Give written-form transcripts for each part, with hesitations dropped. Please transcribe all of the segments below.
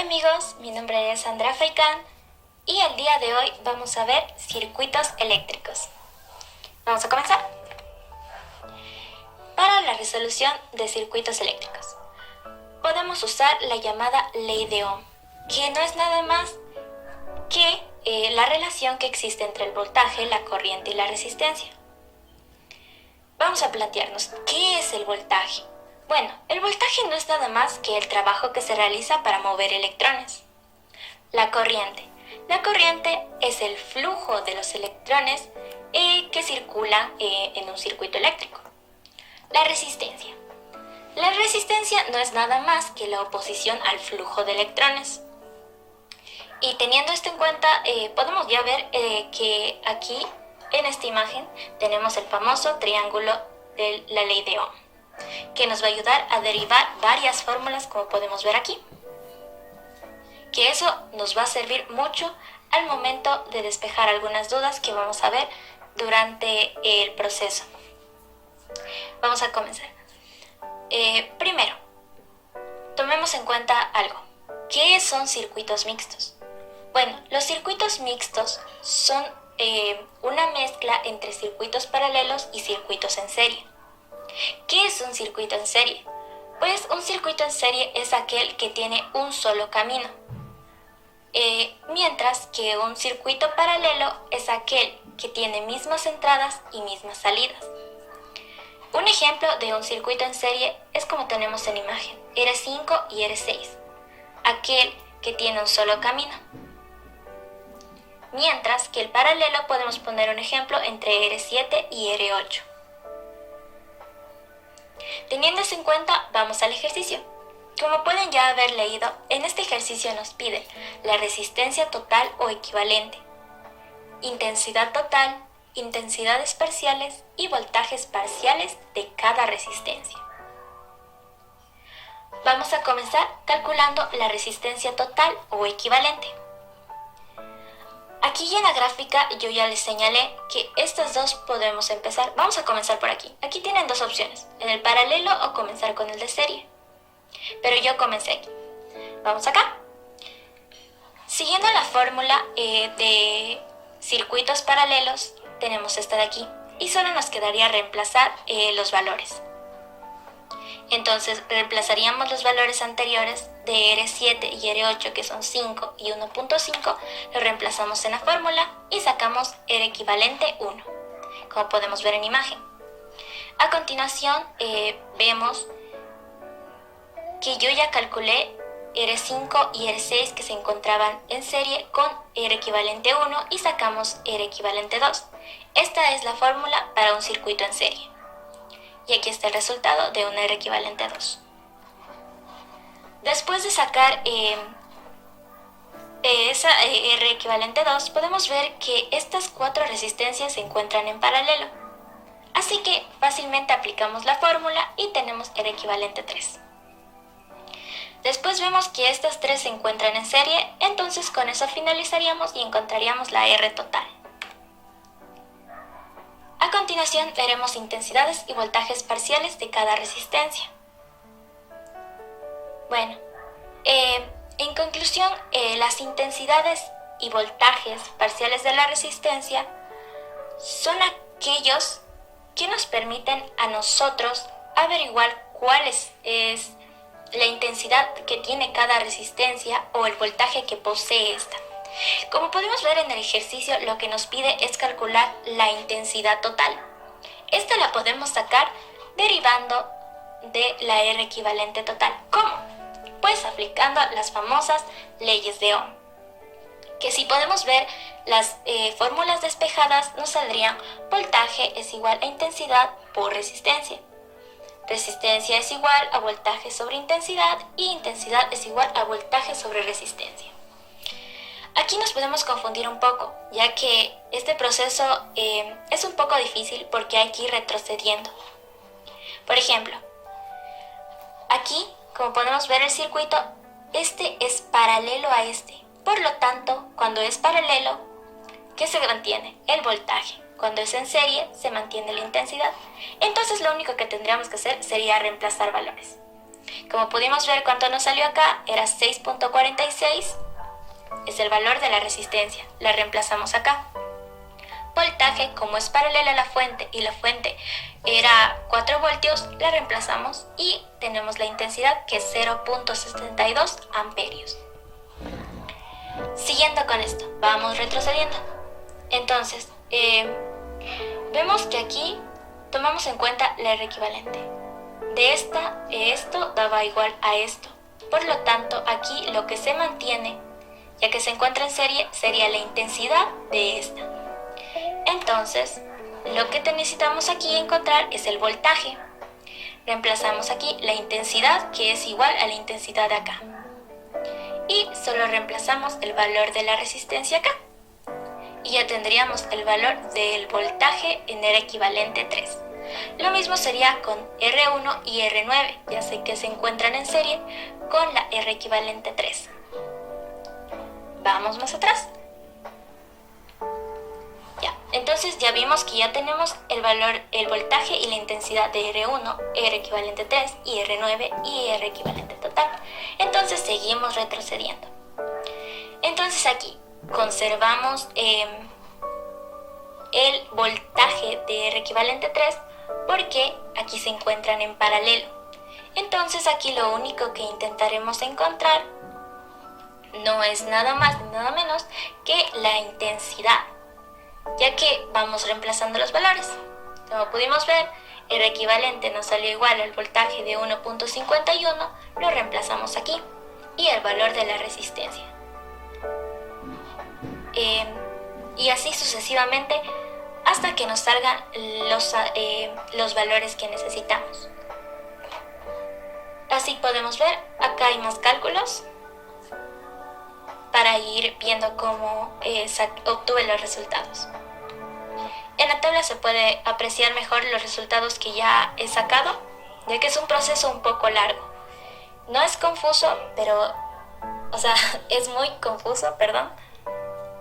amigos, mi nombre es Andrea Faikán y el día de hoy vamos a ver circuitos eléctricos. Vamos a comenzar. Para la resolución de circuitos eléctricos, podemos usar la llamada ley de Ohm, que no es nada más que la relación que existe entre el voltaje, la corriente y la resistencia. Vamos a plantearnos, ¿qué es el voltaje? Bueno, el voltaje no es nada más que el trabajo que se realiza para mover electrones. La corriente. La corriente es el flujo de los electrones que circulan en un circuito eléctrico. La resistencia. La resistencia no es nada más que la oposición al flujo de electrones. Y teniendo esto en cuenta, podemos ya ver que aquí en esta imagen tenemos el famoso triángulo de la ley de Ohm, que nos va a ayudar a derivar varias fórmulas, como podemos ver aquí. Que eso nos va a servir mucho al momento de despejar algunas dudas que vamos a ver durante el proceso. Vamos a comenzar. Primero, tomemos en cuenta algo. ¿Qué son circuitos mixtos? Bueno, los circuitos mixtos son una mezcla entre circuitos paralelos y circuitos en serie. ¿Qué es un circuito en serie? Pues un circuito en serie es aquel que tiene un solo camino, mientras que un circuito paralelo es aquel que tiene mismas entradas y mismas salidas. Un ejemplo de un circuito en serie es como tenemos en imagen, R5 y R6, aquel que tiene un solo camino. Mientras que el paralelo podemos poner un ejemplo entre R7 y R8. Teniendo eso en cuenta, vamos al ejercicio. Como pueden ya haber leído, en este ejercicio nos pide la resistencia total o equivalente, intensidad total, intensidades parciales y voltajes parciales de cada resistencia. Vamos a comenzar calculando la resistencia total o equivalente. Aquí en la gráfica yo ya les señalé que estas dos podemos empezar. Vamos a comenzar por aquí. Aquí tienen dos opciones, en el paralelo o comenzar con el de serie. Pero yo comencé aquí. Vamos acá. Siguiendo la fórmula de circuitos paralelos, tenemos esta de aquí. Y solo nos quedaría reemplazar los valores. Entonces reemplazaríamos los valores anteriores de R7 y R8, que son 5 y 1.5, lo reemplazamos en la fórmula y sacamos R equivalente 1, como podemos ver en imagen. A continuación vemos que yo ya calculé R5 y R6 que se encontraban en serie con R equivalente 1 y sacamos R equivalente 2. Esta es la fórmula para un circuito en serie. Y aquí está el resultado de una R equivalente 2. Después de sacar esa R equivalente 2, podemos ver que estas cuatro resistencias se encuentran en paralelo. Así que fácilmente aplicamos la fórmula y tenemos R equivalente 3. Después vemos que estas tres se encuentran en serie, entonces con eso finalizaríamos y encontraríamos la R total. A continuación veremos intensidades y voltajes parciales de cada resistencia. Bueno, en conclusión, las intensidades y voltajes parciales de la resistencia son aquellos que nos permiten a nosotros averiguar cuál es la intensidad que tiene cada resistencia o el voltaje que posee esta. Como podemos ver en el ejercicio, lo que nos pide es calcular la intensidad total. Esta la podemos sacar derivando de la R equivalente total. ¿Cómo? Pues aplicando las famosas leyes de Ohm. Que si podemos ver las fórmulas despejadas, nos saldrían voltaje es igual a intensidad por resistencia. Resistencia es igual a voltaje sobre intensidad y intensidad es igual a voltaje sobre resistencia. Aquí nos podemos confundir un poco, ya que este proceso es un poco difícil porque hay que ir retrocediendo. Por ejemplo, aquí, como podemos ver el circuito, este es paralelo a este. Por lo tanto, cuando es paralelo, ¿qué se mantiene? El voltaje. Cuando es en serie, se mantiene la intensidad. Entonces lo único que tendríamos que hacer sería reemplazar valores. Como pudimos ver, cuánto nos salió acá era 6.46, es el valor de la resistencia, la reemplazamos acá. Voltaje, como es paralela a la fuente y la fuente era 4 voltios, la reemplazamos y tenemos la intensidad que es 0.72 amperios. Siguiendo con esto, vamos retrocediendo. Entonces, vemos que aquí tomamos en cuenta la R equivalente. De esto daba igual a esto. Por lo tanto, aquí lo que se mantiene, ya que se encuentra en serie, sería la intensidad de esta. Entonces, lo que necesitamos aquí encontrar es el voltaje. Reemplazamos aquí la intensidad, que es igual a la intensidad de acá. Y solo reemplazamos el valor de la resistencia acá. Y ya tendríamos el valor del voltaje en R equivalente 3. Lo mismo sería con R1 y R9, ya sé que se encuentran en serie con la R equivalente 3. Vamos más atrás. Entonces ya vimos que ya tenemos el valor, el voltaje y la intensidad de R1, R equivalente 3 y R9 y R equivalente total. Entonces seguimos retrocediendo. Entonces aquí conservamos el voltaje de R equivalente 3 porque aquí se encuentran en paralelo. Entonces aquí lo único que intentaremos encontrar no es nada más ni nada menos que la intensidad, ya que vamos reemplazando los valores. Como pudimos ver, R equivalente nos salió igual al voltaje de 1.51, lo reemplazamos aquí, y el valor de la resistencia. Y así sucesivamente hasta que nos salgan los valores que necesitamos. Así podemos ver, acá hay más cálculos para ir viendo cómo obtuve los resultados. En la tabla se puede apreciar mejor los resultados que ya he sacado, ya que es un proceso un poco largo. No es confuso, pero, es muy confuso, perdón.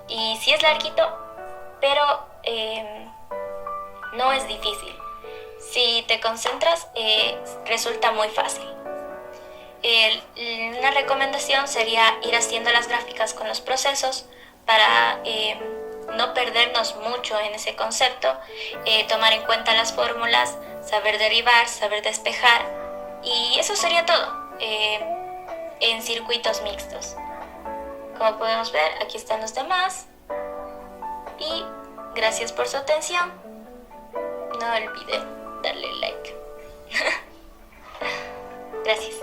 Y sí es larguito, pero no es difícil. Si te concentras, resulta muy fácil. Una recomendación sería ir haciendo las gráficas con los procesos para no perdernos mucho en ese concepto, tomar en cuenta las fórmulas, saber derivar, saber despejar, y eso sería todo en circuitos mixtos. Como podemos ver, aquí están los demás, y gracias por su atención. No olviden darle like. Gracias.